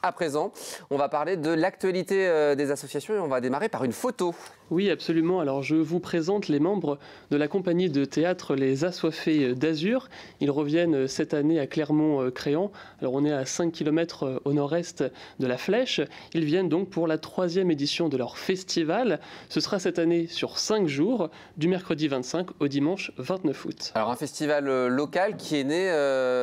À présent, on va parler de l'actualité des associations et on va démarrer par une photo. Oui, absolument. Alors, je vous présente les membres de la compagnie de théâtre Les Assoiffés d'Azur. Ils reviennent cette année à Clermont-Créant. Alors, on est à 5 km au nord-est de la Flèche. Ils viennent donc pour la 3e édition de leur festival. Ce sera cette année sur 5 jours, du mercredi 25 au dimanche 29 août. Alors, un festival local qui est né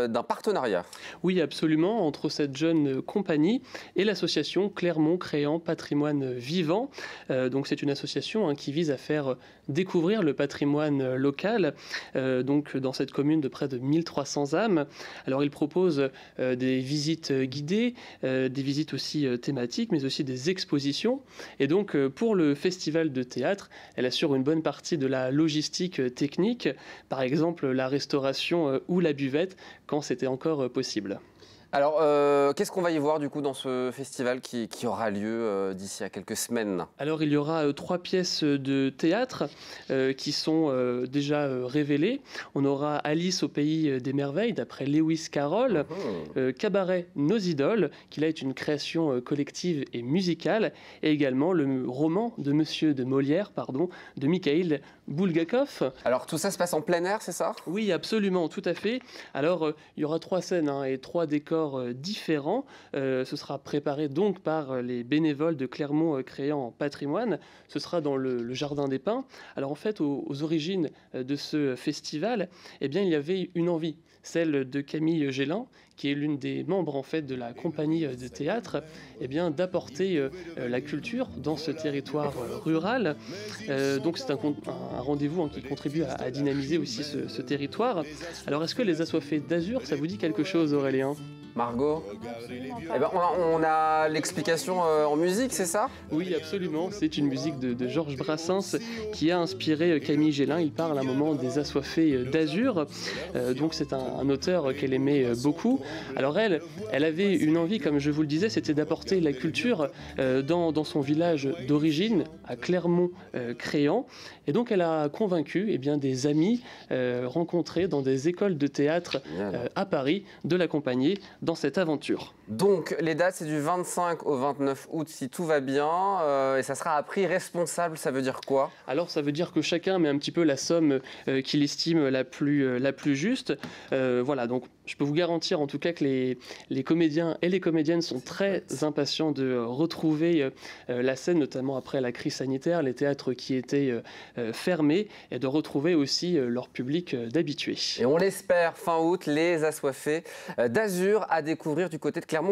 d'un partenariat. Oui, absolument, entre cette jeune compagnie et l'association Clermont-Créant Patrimoine Vivant. Donc, c'est une association qui vise à faire découvrir le patrimoine local, donc dans cette commune de près de 1300 âmes. Alors il propose des visites guidées, des visites aussi thématiques, mais aussi des expositions. Et donc pour le festival de théâtre, elle assure une bonne partie de la logistique technique, par exemple la restauration ou la buvette, quand c'était encore possible. Alors, qu'est-ce qu'on va y voir du coup dans ce festival qui aura lieu d'ici à quelques semaines? Alors, il y aura 3 pièces de théâtre qui sont déjà révélées. On aura Alice au pays des merveilles, d'après Lewis Carroll, Cabaret Nos idoles, qui là est une création collective et musicale, et également le roman de Monsieur de Molière, de Mikhaïl Bulgakov. Alors, tout ça se passe en plein air, c'est ça? Oui, absolument, tout à fait. Alors, il y aura 3 scènes et 3 décors différents. Ce sera préparé donc par les bénévoles de Clermont-Créant Patrimoine. Ce sera dans le Jardin des Pins. Alors en fait, aux origines de ce festival, eh bien, il y avait une envie, celle de Camille Gélin, qui est l'une des membres en fait de la compagnie de théâtre, eh bien, d'apporter la culture dans ce territoire rural. Donc c'est un rendez-vous qui contribue à dynamiser aussi ce territoire. Alors est-ce que Les Assoiffés d'Azur, ça vous dit quelque chose, Aurélien ? Margot, eh ben, on a l'explication en musique, c'est ça? Oui, absolument. C'est une musique de Georges Brassens qui a inspiré Camille Gélin. Il parle à un moment des Assoiffés d'Azur. Donc c'est un auteur qu'elle aimait beaucoup. Alors elle avait une envie, comme je vous le disais, c'était d'apporter la culture dans son village d'origine, à Clermont-Créant. Et donc elle a convaincu des amis rencontrés dans des écoles de théâtre à Paris de l'accompagner dans cette aventure. Donc les dates, c'est du 25 au 29 août si tout va bien, et ça sera à prix responsable, ça veut dire quoi? Alors ça veut dire que chacun met un petit peu la somme qu'il estime la plus juste. Voilà, donc je peux vous garantir en tout cas que les comédiens et les comédiennes sont très impatients de retrouver la scène, notamment après la crise sanitaire, les théâtres qui étaient fermés, et de retrouver aussi leur public d'habitués. Et on l'espère, fin août, Les Assoiffés d'Azur à découvrir du côté de Clermont-Créant.